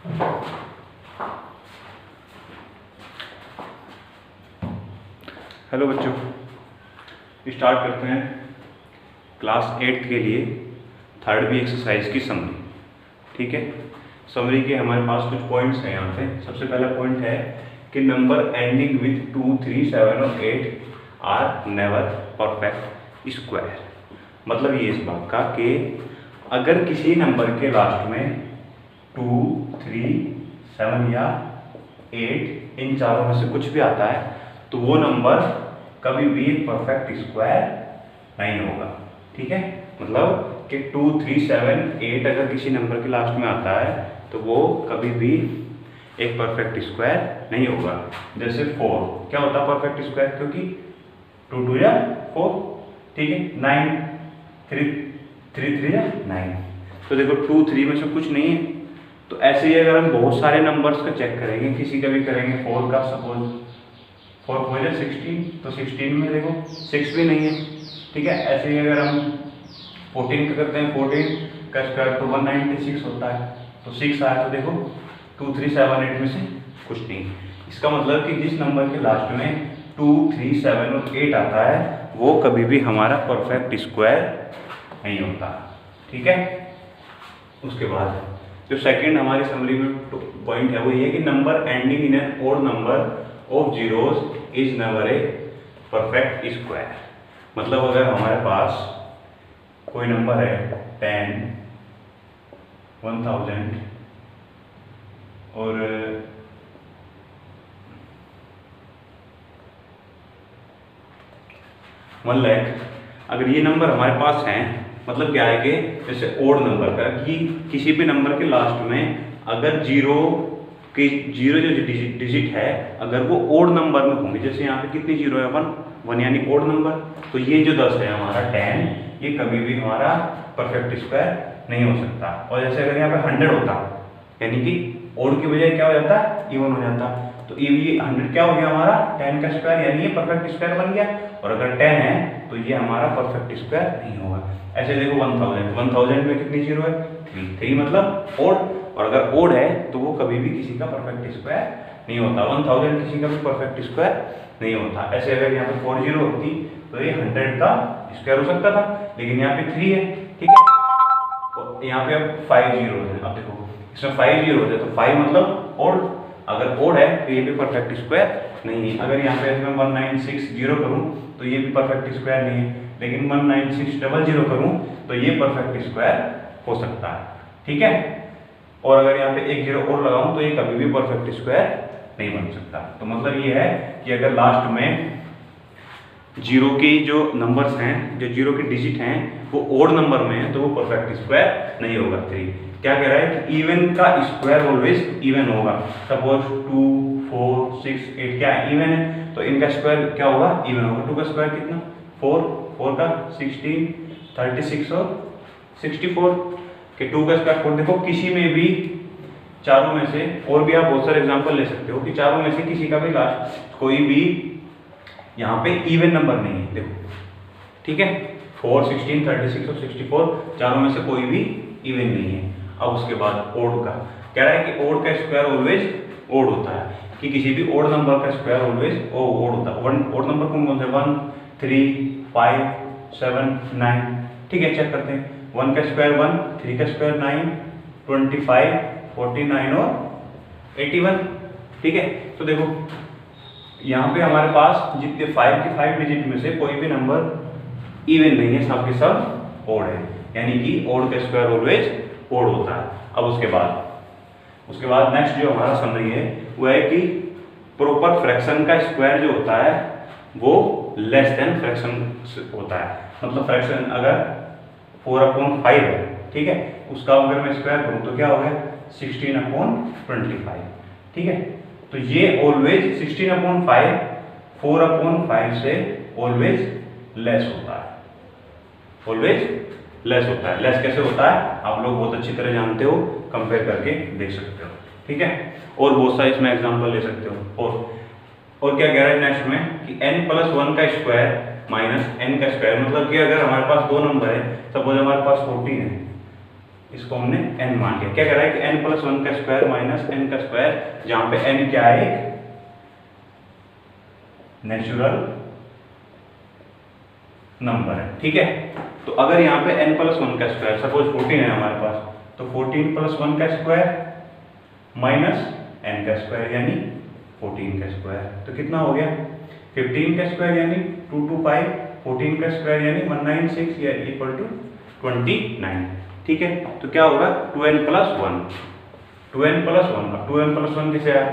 Hello बच्चों, start करते हैं क्लास 8 के लिए थर्ड बी एक्सरसाइज की समरी। ठीक है, समरी के हमारे पास कुछ पॉइंट्स हैं यहाँ पे। सबसे पहला पॉइंट है कि नंबर एंडिंग विथ 2, 3, 7 और 8 आर नेवर परफेक्ट स्क्वायर। मतलब ये इस बात का कि अगर किसी नंबर के लास्ट में 2, 3, 7 या 8 इन चारों में से कुछ भी आता है तो वो नंबर कभी भी परफेक्ट स्क्वायर नहीं होगा। ठीक है, मतलब कि 2, 3, 7, 8 अगर किसी नंबर के लास्ट में आता है तो वो कभी भी एक परफेक्ट स्क्वायर नहीं होगा। जैसे 4 क्या होता है परफेक्ट स्क्वायर, क्योंकि 2, 2 या 4। ठीक है, 9, 3, 3 या 9। तो देखो 2, 3 में से कुछ नहीं है। तो ऐसे ही अगर हम बहुत सारे नंबर्स का चेक करेंगे, किसी का भी करेंगे 4 का, सपोज 4 4 या 16, तो 16 में देखो 6 भी नहीं है। ठीक है, ऐसे ही अगर हम 14 का करते हैं, 14 का स्क्वायर तो 196 होता है। तो 6 आया तो देखो 2, 3, 7, 8 में से कुछ नहीं। इसका मतलब कि जिस नंबर के लास्ट में 2, 3, 7 और 8 आता है वो कभी भी हमारा परफेक्ट स्क्वायर नहीं होता। ठीक है, उसके बाद जो सेकंड हमारी समरी में पॉइंट है वो ये कि number ending in an odd number of zeros is never a perfect square. मतलब अगर हमारे पास कोई नंबर है 10, 1000 और 1 लाख, अगर ये नंबर हमारे पास हैं, मतलब क्या है कि जैसे ओड नंबर का कि किसी भी नंबर के लास्ट में अगर जीरो जो डिजिट है अगर वो ओड नंबर में होंगे, जैसे यहाँ पे कितनी जीरो है 1 यानी ओड नंबर, तो ये जो 10 है हमारा 10, ये कभी भी हमारा परफेक्ट स्क्वायर नहीं हो सकता। और जैसे अगर यहाँ पे 100 होता यानी कि ओड की बजाय क्या हो जाता, इवन हो जाता, तो ये 100 क्या हो गया हमारा 10 का स्क्वायर, यानी ये परफेक्ट स्क्वायर बन गया। और अगर 10 है तो ये हमारा परफेक्ट स्क्वायर नहीं होगा। ऐसे देखो 1000 में कितनी जीरो है 3 मतलब ओड, और अगर ओड है तो वो कभी भी किसी का परफेक्ट स्क्वायर नहीं होता। 1000 किसी का भी परफेक्ट स्क्वायर नहीं होता। ऐसे अगर यहाँ पे 40 होती तो ये 100 का स्क्वायर हो सकता था, लेकिन यहाँ पे 3 है। ठीक है, तो यहाँ पे अब 5 जीरो है। अब देखो इसमें 5 जीरो है तो 5 मतलब ओड, अगर ओड है तो ये भी परफेक्ट स्क्वायर नहीं है। अगर यहाँ पे मैं 1960 करूँ तो ये भी परफेक्ट स्क्वायर नहीं है, लेकिन 19600 करूँ तो ये परफेक्ट स्क्वायर हो सकता है। ठीक है, और अगर यहाँ पे एक जीरो और लगाऊं तो ये कभी भी परफेक्ट स्क्वायर नहीं बन सकता। तो मतलब ये है कि अगर लास्ट में जीरो की जो नंबर्स हैं, जो जीरो के डिजिट हैं वो ओड नंबर में है तो वो परफेक्ट स्क्वायर नहीं होगा। 3 क्या कह रहा है कि इवन का स्क्वायर ऑलवेज इवन होगा। सपोज 2, 4, 6, 8 क्या इवन है तो इनका स्क्वायर क्या होगा, इवन होगा। 2 का स्क्वायर कितना 4, 4 का 16, 36 और 64 के 2 का स्क्वायर 4। देखो किसी में भी चारों में से, और भी आप बहुत सारे एग्जांपल ले सकते हो कि चारों में से किसी का भी लास्ट कोई भी यहाँ पे इवन नंबर नहीं है। देखो ठीक है, 4, 16, 36 और 64 चारों में से कोई भी इवन नहीं है। अब उसके बाद ओड का कह रहा है कि ओड का स्क्वायर ऑलवेज ओड होता है, कि किसी भी ओड नंबर का स्क्वायर ऑलवेज ओड होता है। ओड नंबर कौन से 1, 3, 5, 7, 9। ठीक है, चेक करते हैं। 1 का स्क्वायर 1, 3 का स्क्वायर 9, 25, 49 और 81। ठीक है, तो देखो यहाँ पे हमारे पास जितने 5 के 5 डिजिट में से कोई भी नंबर इवन नहीं है, सब के सब ओड है, यानी कि ओड का स्क्वायर ऑलवेज ओड होता है। अब उसके बाद नेक्स्ट जो हमारा समरी है वो है कि प्रॉपर फ्रैक्शन का स्क्वायर जो होता है वो लेस देन फ्रैक्शन होता है। मतलब फ्रैक्शन अगर 4/5 है, ठीक है, उसका अगर मैं स्क्वायर करूँ तो क्या हो गया 16/25। ठीक है, तो ये ऑलवेज 16/5 4/5 से ऑलवेज लेस होता है, ऑलवेज लेस होता है। लेस कैसे होता है आप लोग बहुत अच्छी तरह जानते हो, कंपेयर करके देख सकते हो। ठीक है, और बहुत सारे इसमें एग्जांपल ले सकते हो। और क्या कह रहा है नेक्स्ट में कि n+1 का स्क्वायर माइनस n का स्क्वायर, मतलब कि अगर हमारे पास दो नंबर है, सपोज हमारे पास 14 है, इसको हमने n मान लिया। क्या कह रहा है कि n+1 का स्क्वायर माइनस n का स्क्वायर, जहां पे n क्या है, नेचुरल नंबर है। ठीक है, तो अगर यहाँ पे n+1 का स्क्वायर सपोज 14 है हमारे पास, तो 14+1 का स्क्वायर माइनस n का स्क्वायर यानी 14 का स्क्वायर, तो कितना हो गया 15 का स्क्वायर यानी 225, 14 का स्क्वायर यानी 196 या इक्वल टू 29। ठीक है, तो क्या होगा 2n+1, 2n+1 किसे आया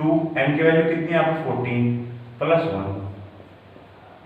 2, n की वैल्यू कितनी है आपको 14 +1